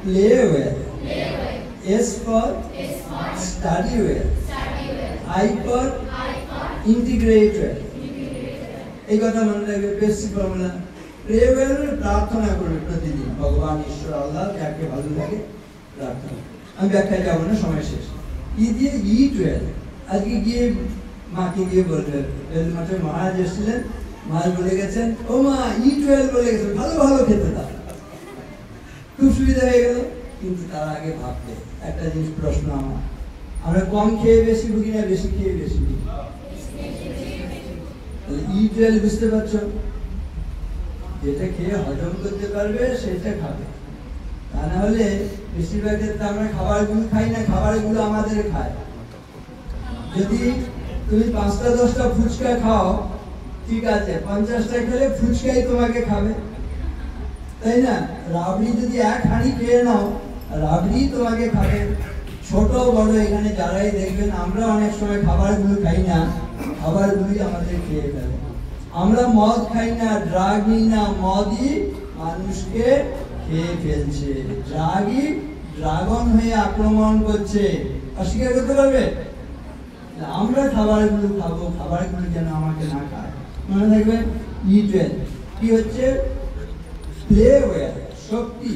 play well. S for study well. I for integrate well. এই কথা মনে রাখবে। Basic formula. প্রে ওয়েল প্রার্থনা করবে প্রতিদিন ভগবান ঈশ্বর আল্লাহ যাকে ভালো লাগে প্রার্থনা। আমি ব্যাখ্যায় যাবো না, সময় শেষ। ই দিয়ে ইট ওয়েল। আজকে গিয়ে মাকে গিয়ে বলবে, মাঠে মহারাজ এসেছিলেন, মহারাজ বলে গেছেন ও মা ইট ওয়েল বলে গেছেন, ভালো ভালো খেতে দাও। খুব সুবিধা হয়ে গেল। কিন্তু তার আগে ভাবতে একটা জিনিস প্রশ্ন আমার, আমরা কম খেয়ে বেশি ভুগি না বেশি খেয়ে বেশি ভুগি? ইট ওয়েল বুঝতে পারছো? যেটা খেয়ে হজম করতে পারবে সেটা খাবে, তা না হলে বেশিরভাগ ক্ষেত্রে আমরা খাবারগুলো খাই না, খাবারগুলো আমাদের খায়। যদি তুমি 5টা 10টা ফুচকা খাও ঠিক আছে, 50টা খেলে ফুচকাই তোমাকে খাবে, তাই না? রাবড়ি যদি এক হাঁড়ি খেয়ে নাও রাবড়ি তোমাকে খাবে। ছোট বড় এখানে যারাই দেখবেন আমরা অনেক সময় খাবারগুলো খাই না, খাবারগুলি আমাদের খেয়ে ফেলে। আমরা মদ খাই না, ড্রাগ নিই না, মদই মানুষকে খেয়ে ফেলছে। ড্রাগই ড্রাগন হয়ে আক্রমণ করছে। অস্বীকার করতে পারবে? আমরা খাবারগুলো খাবো, খাবারগুলো যেন আমাকে না খায়। মনে রাখবেন ইট ওয়েল কি হচ্ছে? প্লে ওয়েল, শক্তি।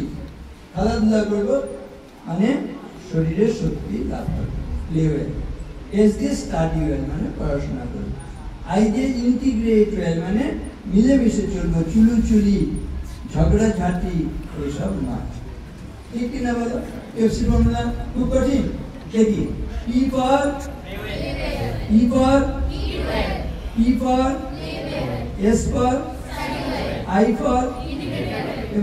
খেলাধুলা করবো মানে শরীরের শক্তি লাভ করবো। Play well. এস দিয়ে স্টাডি ওয়েল মানে পড়াশোনা করবো। আই দিয়ে ইন্টিগ্রেট ওয়েল মানে মিলেমিশে চলবো, চুলুচুলি ঝগড়াঝাটি এইসব না। ঠিক কিনা বলো? এফসি ফর্মুলা খুব কঠিন। দেখি P for S for I for.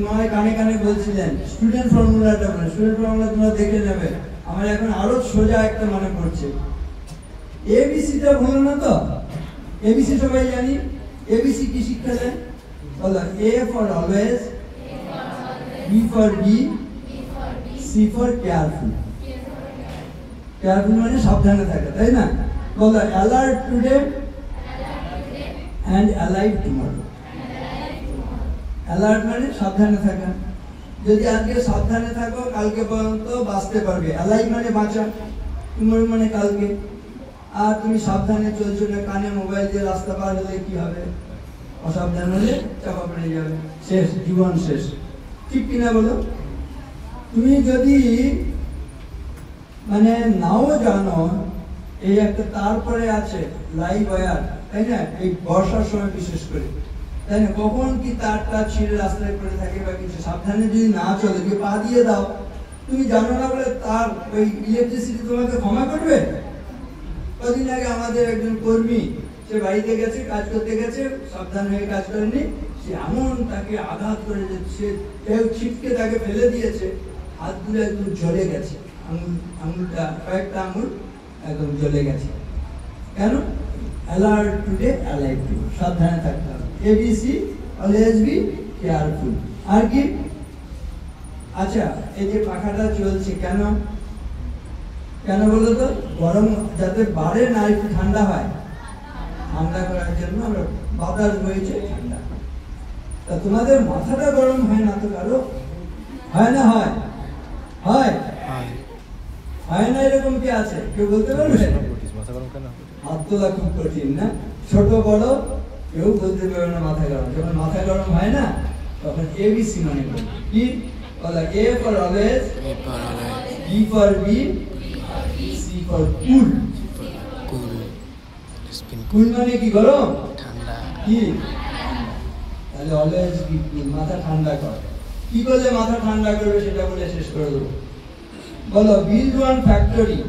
মায়ের কানে কানে বলছিলেন স্টুডেন্ট ফর্মুলাটা, মানে স্টুডেন্ট ফর্মুলা তোমরা দেখে নেবে। আমার এখন আরো সোজা একটা মনে পড়ছে। এবিসিটা ভুলো না তো? এবিসি সবাই জানি। এবিসি কি শিক্ষা দেয় বলো? A for always, B for B, C for careful. Careful মানে সাবধানে থাকে, তাই না? বলো alert today and alive tomorrow. Alert মানে সাবধানে থাকা। যদি আজকে সাবধানে থাকো কালকে পর্যন্ত বাঁচতে পারবে। অ্যালাইভ মানে বাঁচা, টুমরো মানে কালকে। আর তুমি সাবধানে চলছো না, কানে মোবাইল দিয়ে রাস্তা পার হলে কি হবে? অসাবধান হলে চাপা পড়ে যাবে, শেষ, জীবন শেষ। ঠিক কিনা বলো? তুমি যদি মানে নাও জানো এই একটা তারপরে আছে লাইভ ওয়্যার, তাই না? এই বর্ষার সময় বিশেষ করে, তাই না? কখন কি তারটা ছিঁড়ে রাস্তায় পড়ে থাকে বা কিছু, সাবধানে যদি না চলে গিয়ে পা দিয়ে দাও, তুমি জানো না বলে তার ওই ইলেকট্রিসিটি তোমাকে ক্ষমা করবে? কদিন আগে আমাদের একজন কর্মী, সে বাড়িতে গেছে, কাজ করতে গেছে, সাবধান হয়ে কাজ করেনি, সে এমন তাকে আঘাত করে সে কেউ ছিটকে তাকে ফেলে দিয়েছে, হাতগুলো একদম জ্বলে গেছে, আঙুলটা কয়েকটা আঙুল একদম জ্বলে গেছে। কেন? অ্যালার্ট টুডে অ্যালাইভ টু, সাবধানে থাকতে হবে। ABC always be careful. আর কি? আচ্ছা, এই যে পাখাটা চলছে কেন? কেন বলো তো? গরম যাতে বাড়ে না, একটু ঠান্ডা হয়, ঠান্ডা করার জন্য আমরা বাতাস বইছে ঠান্ডা। তা তোমাদের মাথাটা গরম হয় না তো কারো? হয় না? হয় হয় হয় না? এরকম কি আছে? কেউ বলতে পারবে? হাত তোলা খুব কঠিন না? ছোট বড় কেউ বলতে পারবে না মাথা গরম। যখন মাথা গরম হয় না তখন এবিসি মনে করি। কি বলা? A for always, B for B, C for cool. Cool মানে কি? গরম, ঠান্ডা। কি? তাহলে অলওয়েজ বি কুল, মাথা ঠান্ডা কর। কি করলে মাথা ঠান্ডা করবে সেটা বলে শেষ করে দেবো। বলো build one factory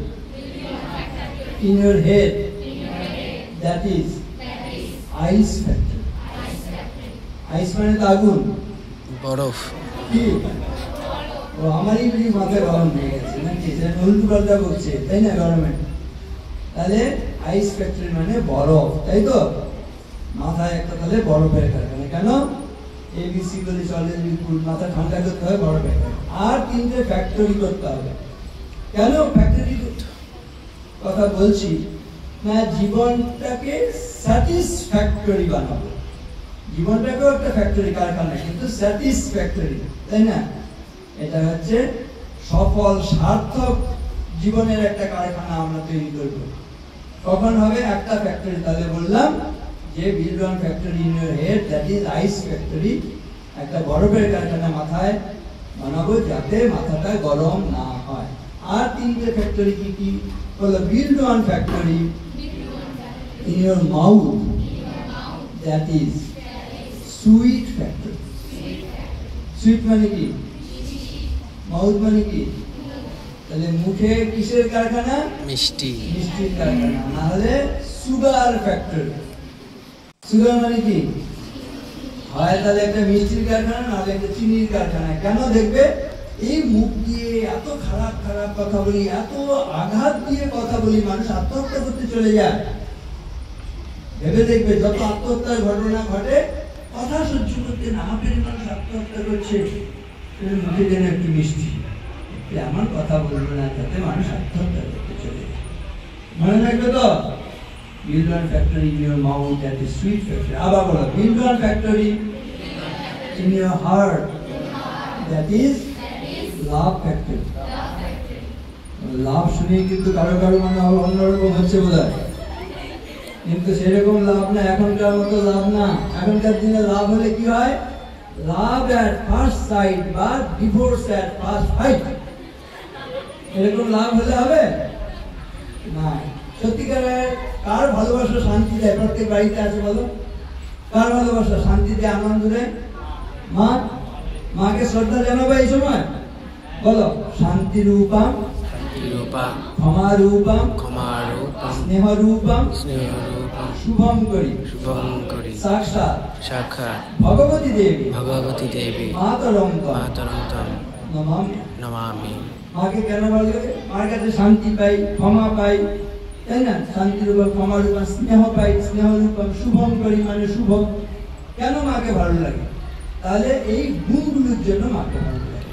in your head that is ice factory. ice মানে তো আগুন, বরফ। কি? ও আমারই বুঝি মাথা গরম হয়ে গেছে নাকি? উল্টো পাল্টা বলছে, তাই না? গভর্নমেন্ট। তাহলে আইস ফ্যাক্টরি মানে বরফ, তাই তো? মাথায় একটা তাহলে বরফের কারখানা। কেন? এবিসি বলে চলে, মাথা ঠান্ডা করতে হবে, বরফের কারখানা। আর 3টে ফ্যাক্টরি করতে হবে। কেন ফ্যাক্টরি কথা বলছি না? জীবনটাকে স্যাটিসফ্যাক্টরি বানাবো। জীবনটাকেও একটা ফ্যাক্টরি, কারখানা, কিন্তু স্যাটিসফ্যাক্টরি, তাই না? এটা হচ্ছে সফল সার্থক জীবনের একটা কারখানা আমরা তৈরি করব। কখন হবে? একটা ফ্যাক্টরি। তাহলে বললাম যে build one factory in your head, that is ice factory. একটা বরফের কারখানা মাথায় বানাবো যাতে মাথাটা গরম না হয়। আর তিনটে ফ্যাক্টরি কি কি? বলো build one factory in your mouth, that is sweet factory. Sweet মানে কি? Mouth মানে কি? তাহলে মুখে কিসের কারখানা? মিষ্টি, মিষ্টির কারখানা। না হলে সুগার ফ্যাক্টরি। সুগার মানে কি? হয় তাহলে একটা মিষ্টির কারখানা, না হলে একটা চিনির কারখানা। কেন? দেখবে এই মুখ দিয়ে এত খারাপ খারাপ কথা বলি, এত আঘাত দিয়ে কথা বলি, মানুষ আত্মহত্যা করতে চলে যায়। ভেবে দেখবে যত আত্মহত্যার ঘটনা ঘটে, কথা সহ্য করতে না পেরে মানুষ আত্মহত্যা করছে। মুখে যেন একটু মিষ্টি, এমন কথা বলবো না যাতে মানুষ আত্মহত্যা করতে চলে যায়। মনে রাখবে তো? Build one factory in your mouth, that is sweet factory. আবার বলো build one factory in your heart, that is love factory. লাভ শুনে কিন্তু কারো কারো মানে অন্যরকম হচ্ছে বোধহয়, কিন্তু সেরকম লাভ না, এখনকার মতো লাভ না। এখনকার দিনে লাভ হলে কি হয়? লাভ এট ফার্স্ট সাইট বা ডিভোর্স এট ফার্স্ট ফাইট, এরকম লাভ হলে হবে না। সত্যিকারের কার ভালোবাসা শান্তি দেয়? প্রত্যেক বাড়িতে আছে বলো, কার ভালোবাসা শান্তি দেয়, আনন্দ দেয়? মা। মাকে শ্রদ্ধা জানাবে এই সময়, বলো শান্তি রূপম, ক্ষমা রূপম, স্নেহ রূপম, শুভম করি, সাক্ষাৎ ভগবতী দেবী মাতরম নমামি। মাকে কেন ভালো লাগে? মার কাছে শান্তি পাই, ক্ষমা পাই, তাই না? শান্তি রূপম, ক্ষমা রূপম, স্নেহ পাই, স্নেহ রূপম, শুভম করি মানে শুভম। কেন মাকে ভালো লাগে? তাহলে এই গুণগুলোর জন্য মাকে ভালো লাগে।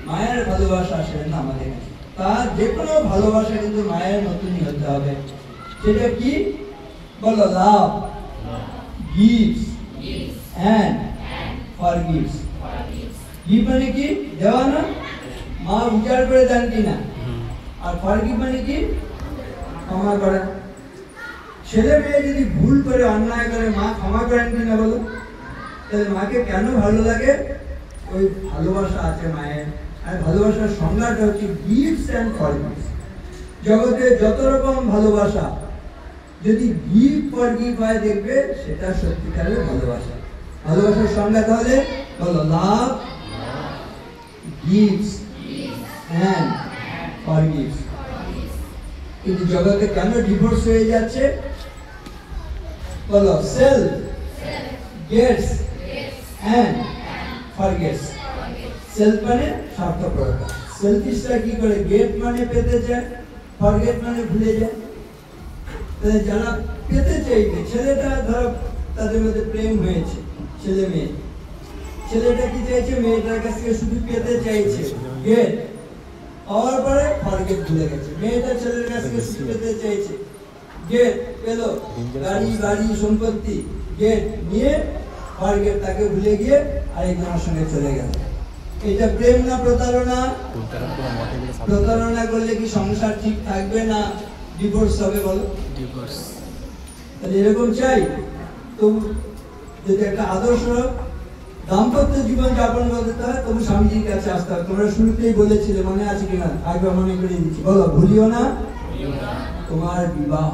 মায়ের ভালোবাসা আসে না আমাদের কাছে, তার যে কোনো ভালোবাসা কিন্তু মায়ের মতনই হতে হবে। সেটা কি? বলো লাভ গিভস এন্ড ফরগিভস। গিভ মানে কি? দেওয়া না? মা উজাড় করে দেন কিনা? আর ফরগিভ মানে কি? ক্ষমা করেন। ছেলে মেয়ে যদি ভুল করে অন্যায় করে মা ক্ষমা করেন কিনা বলো? তাহলে মাকে কেন ভালো লাগে? ওই ভালোবাসা আছে মায়ের। আর ভালোবাসার সংজ্ঞাটা হচ্ছে গিভস এন্ড ফরগিভস। জগতে যত রকম ভালোবাসা যদি গিভ ফরগিভ হয়, দেখবে সেটা সত্যিকারের ভালোবাসা। ভালোবাসার সংজ্ঞা তাহলে বলো লাভ গিভস এন্ড ফরগিভস। কিন্তু জগতে কেন ডিভোর্স হয়ে যাচ্ছে? বলো self gets and forgets. Self মানে স্বার্থপরতা। সেলফিশরা কি করে? গেট মানে পেতে চায়, ফরগেট মানে ভুলে যায়। তাহলে যারা পেতে চাইবে, ছেলেটা ধরো তাদের মধ্যে প্রেম হয়েছে, ছেলে মেয়ে, ছেলেটা কি চাইছে? মেয়েটার কাছ থেকে শুধু পেতে চাইছে, গেট পাওয়ার পরে ফরগেট ভুলে গেছে। মেয়েটা ছেলের কাছ থেকে শুধু পেতে চাইছে, গেট পেল, গাড়ি বাড়ি সম্পত্তি, গেট নিয়ে ফরগেট, তাকে ভুলে গিয়ে আরেকজনের সঙ্গে চলে গেল। এটা প্রেম না প্রতারণা? প্রতারণা করলে কি সংসার ঠিক থাকবে না ডিভোর্স হবে? বলো ডিভোর্স। তাহলে এরকম চাই তো, যদি একটা আদর্শ দাম্পত্য জীবন যাপন করতে হয়, তবু স্বামীজির কাছে আসতে হবে। তোমরা শুরুতেই বলেছিলে, মনে আছে কিনা? আগে মনে করে দিচ্ছি, বলো ভুলিও না তোমার বিবাহ,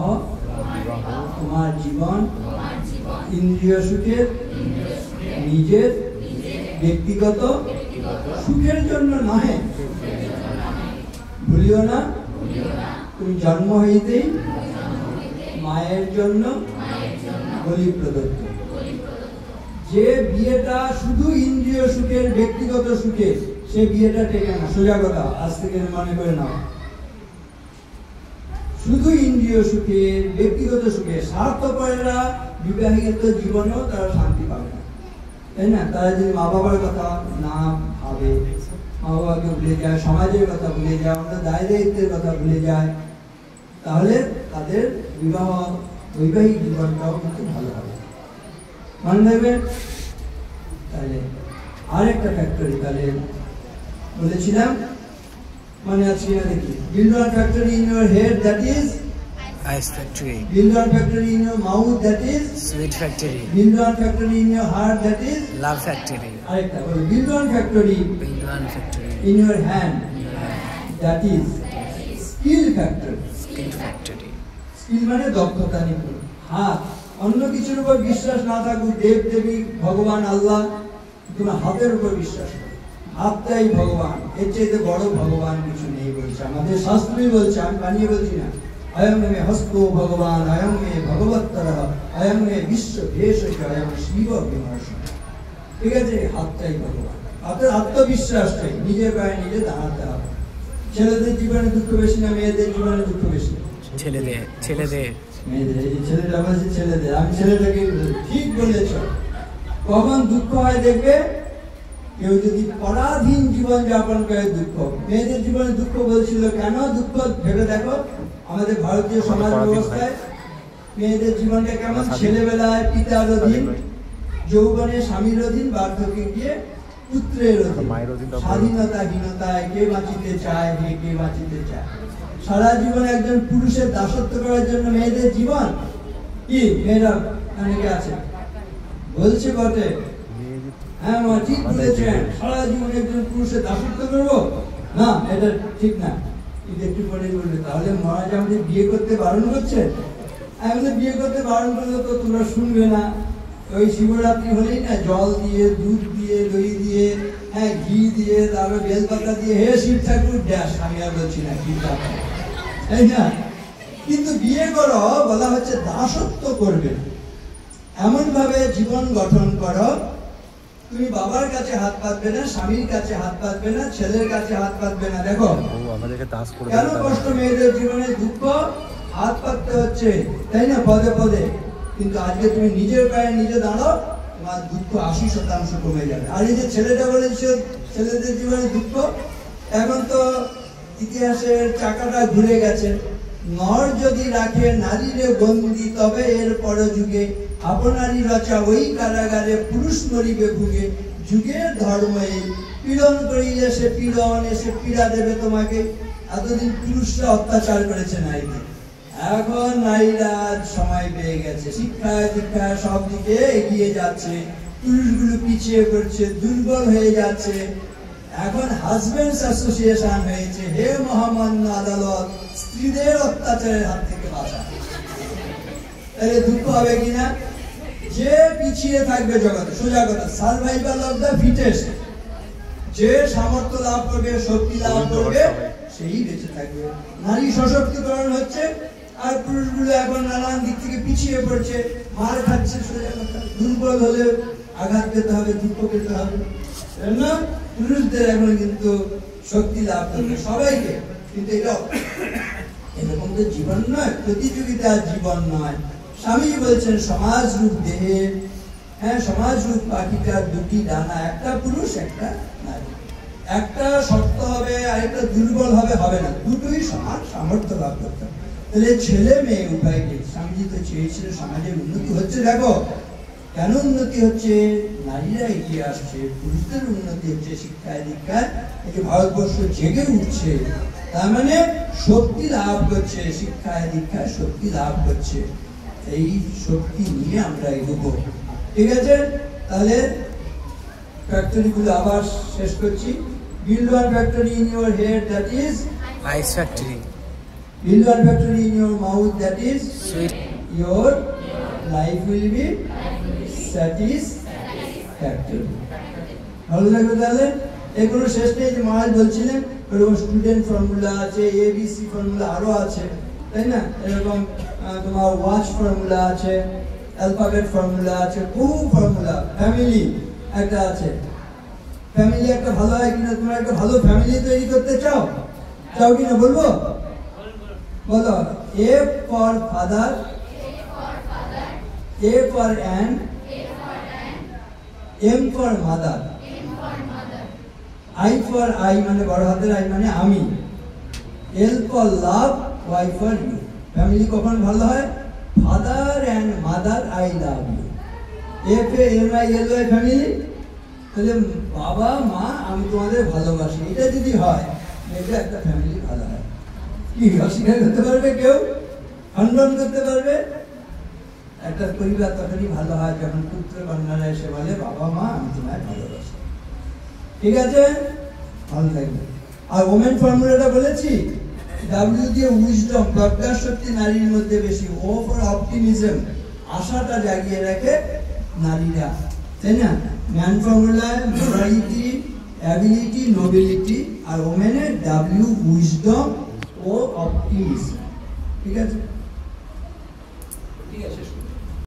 তোমার জীবন ইন্দ্রিয় সুখের, নিজের ব্যক্তিগত সুখের জন্য নহে। ভুলিও না তুমি জন্ম হইতেই মায়ের জন্য বলি প্রদত্ত। যে বিয়েটা শুধু ইন্দ্রিয় সুখের, ব্যক্তিগত সুখের, সে বিয়েটা টেকে না। সোজা কথা, আজ থেকে মনে করে নাও। শুধু ইন্দ্রিয় সুখের, ব্যক্তিগত সুখে স্বার্থপরেরা বিবাহিত জীবনেও তারা শান্তি পাবে না, তাই না? তারা যদি মা বাবার কথা না ভাবে, মা বাবাকে ভুলে যায়, সমাজের কথা ভুলে যায়, আমরা দায় দায়িত্বের কথা ভুলে যায়, তাহলে তাদের বৈবাহিক জীবনটাও কিন্তু ভালো হবে। মনে রাখবেন। তাহলে আরেকটা ফ্যাক্টরি, তাহলে বলেছিলাম, মনে আছে কিনা দেখি। build one factory in your head, that is ice factory. build one factory in your mouth, that is Sweet factory. build one factory in your heart, that is Love factory. আরেকটা বলো, build one factory Build one factory. in your hand, that is skill factory. Skill factory. Skill মানে দক্ষতা, নিপুণ হাত। অন্য কিছুর উপর বিশ্বাস না থাকুক, দেব দেবী ভগবান আল্লাহ, তোমার হাতের উপর বিশ্বাস করো। হাতটাই ভগবান, এর চাইতে বড় ভগবান কিছু নেই বলছে আমাদের শাস্ত্রই বলছে, আমি বানিয়ে বলছি না। অয়ং মে হস্তো ভগবান, অয়ং মে ভগবত্তরঃ, অয়ং মে বিশ্ব ভেষজ, অয়ং শিব বিমর্ষ। ঠিক আছে, হাতটাই ভগবান। হাতের আত্মবিশ্বাস চাই, নিজের পায়ে নিজে দাঁড়াতে হবে। ছেলেদের জীবনে দুঃখ বেশি না মেয়েদের জীবনে দুঃখ বেশি? ছেলেদের মেয়েদের। এই ছেলেটা বলছে ছেলেদের, আমি ছেলেটাকে ঠিক বলেছ। কখন দুঃখ হয় দেখবে, কেউ যদি পরাধীন জীবন যাপন করে দুঃখ। মেয়েদের জীবনে দুঃখ বলছিল কেন দুঃখ ভেবে দেখো, আমাদের ভারতীয় সমাজ ব্যবস্থায় মেয়েদের জীবনটা কেমন? ছেলেবেলায় পিতার অধীন, যৌবনে স্বামীর অধীন, বার্ধক্যে গিয়ে পুত্রের অধীন, স্বাধীনতাহীনতায় কে বাঁচিতে চায়, কে বাঁচিতে চায়। সারা জীবন একজন পুরুষের দাসত্ব করার জন্য মেয়েদের জীবন কি? মেয়েরা অনেকে আছে বলছে বটে, হ্যাঁ মা ঠিক বলেছেন, সারা জীবন একজন পুরুষের দাসত্ব করবো না, এটা ঠিক না। কিন্তু একটু পরে বলবে, তাহলে মহারাজ আমাদের বিয়ে করতে বারণ করছে। আমাদের বিয়ে করতে বারণ করলে তো তোমরা শুনবে না। ওই শিবরাত্রি হলেই না জল দিয়ে, দুধ দিয়ে, দই দিয়ে, হ্যাঁ ঘি দিয়ে, তারপর বেলপাতা দিয়ে, হে শিব ঠাকুর ড্যাশ। আমি আর বলছি না কি, তাই না? কিন্তু বিয়ে করো বলা হচ্ছে দাসত্ব করবে, এমন ভাবে জীবন গঠন করো, তুমি বাবার কাছে হাত পাতবে না, স্বামীর কাছে হাত পাতবে না, ছেলের কাছে হাত পাতবে না। দেখো কেন কষ্ট মেয়েদের জীবনে, দুঃখ, হাত পাততে হচ্ছে, তাই না, পদে পদে। কিন্তু আজকে তুমি নিজের পায়ে নিজে দাঁড়াও, তোমার দুঃখ 80% কমে যাবে। আর এই যে ছেলেটা বলেছে ছেলেদের জীবনে দুঃখ, এখন তো ইতিহাসের চাকাটা ঘুরে গেছে। নর যদি রাখে নারীরে বন্দি, তবে এর পর যুগে আপনারই রচা ওই কারাগারে পুরুষ মরিবে ভুগে। যুগের ধর্ম এই, পীড়ন করিলে সে পীড়ন, এসে পীড়া দেবে তোমাকে। এতদিন পুরুষরা অত্যাচার করেছে নারীদের, এখন নারীরা সময় পেয়ে গেছে, শিক্ষায় দীক্ষায় সব দিকে এগিয়ে যাচ্ছে, পুরুষগুলো পিছিয়ে পড়ছে, দুর্বল হয়ে যাচ্ছে। এখন হাজবেন্ডস অ্যাসোসিয়েশন হয়েছে, হে মহামান্য আদালত, স্ত্রীদের অত্যাচারের হাত থেকে বাঁচা। তাহলে দুঃখ হবে কিনা? যে পিছিয়ে থাকবে জগতে, সোজা কথা, সার্ভাইভাল অফ দ্য ফিটেস্ট, যে সামর্থ্য লাভ করবে, শক্তি লাভ করবে, সেই বেঁচে থাকবে। নারী সশক্তিকরণ হচ্ছে, আর পুরুষগুলো এখন নানান দিক থেকে পিছিয়ে পড়ছে, মার খাচ্ছে, সোজা কথা। দুর্বল হলে আঘাত পেতে হবে, দুঃখ পেতে হবে না। পুরুষদের এখন কিন্তু শক্তি লাভ করবে সবাইকে, কিন্তু এটা এরকম তো জীবন নয়, প্রতিযোগিতার জীবন নয়। স্বামী বলছেন সমাজ রূপ দেহে, হ্যাঁ সমাজ রূপ পাখিটার দুটি ডানা, একটা পুরুষ একটা নারী। একটা শক্ত হবে আর একটা দুর্বল হবে, হবে না, দুটোই সমান সামর্থ্য লাভ করতে হবে। তাহলে ছেলে মেয়ে উভয়কে স্বামীজি তো চেয়েছিল সমাজের উন্নতি হচ্ছে। দেখো কেন উন্নতি হচ্ছে, নারীরা এগিয়ে আসছে, পুরুষদের উন্নতি হচ্ছে শিক্ষায় দীক্ষায়, এই যে ভারতবর্ষ জেগে উঠছে, তার মানে শক্তি লাভ করছে, শিক্ষায় দীক্ষায় শক্তি লাভ করছে। এই শক্তি নিয়ে আমরা এগোবো, ঠিক আছে? তাহলে ফ্যাক্টরিগুলো আবার শেষ করছি। build one factory in your head, that is ice factory. build one factory in your mouth, that is Sweet. your life will be satisfactory. ভালো লাগবে? তাহলে এগুলো শেষ নেই, যে মহারাজ বলছিলেন এরকম স্টুডেন্ট ফর্মুলা আছে, এবিসি ফর্মুলা আরো আছে, তাই না? এরকম তোমার ওয়াচ ফর্মুলা আছে, অ্যালফাবেট ফর্মুলা আছে, বহু ফর্মুলা। ফ্যামিলি একটা আছে, ফ্যামিলি একটা ভালো হয় কিনা, তোমরা একটা ভালো ফ্যামিলি তৈরি করতে চাও, চাও কিনা বলবো? বলো, A for father, A for ant, M for mother, I for I মানে বড় হাতের I মানে আমি, L for love, Y for you। Family কখন ভালো হয়? Father and mother, I love you। F A M I L Y family, তাহলে বাবা মা আমি তোমাদের ভালোবাসি, এটা যদি হয় এটা একটা ফ্যামিলি ভালো হয়। কি অস্বীকার করতে পারবে কেউ? খণ্ডন করতে পারবে? একটা পরিবার তখনই ভালো হয় যখন পুত্র কন্যারা এসে বলে বাবা মা আমি তোমায় ভালোবাসি। ঠিক আছে, ভালো থাকবে। আর ওমেন ফর্মুলাটা বলেছি, ডাব্লিউ দিয়ে উইজডম, প্রজ্ঞা শক্তি নারীর মধ্যে বেশি, ও ফর অপটিমিজম, আশাটা জাগিয়ে রাখে নারীরা, তাই না? ম্যান ফর্মুলায় মোরালিটি, অ্যাবিলিটি, নোবিলিটি, আর ওমেনের ডাব্লিউ উইজডম ও অপটিমিজম। ঠিক আছে।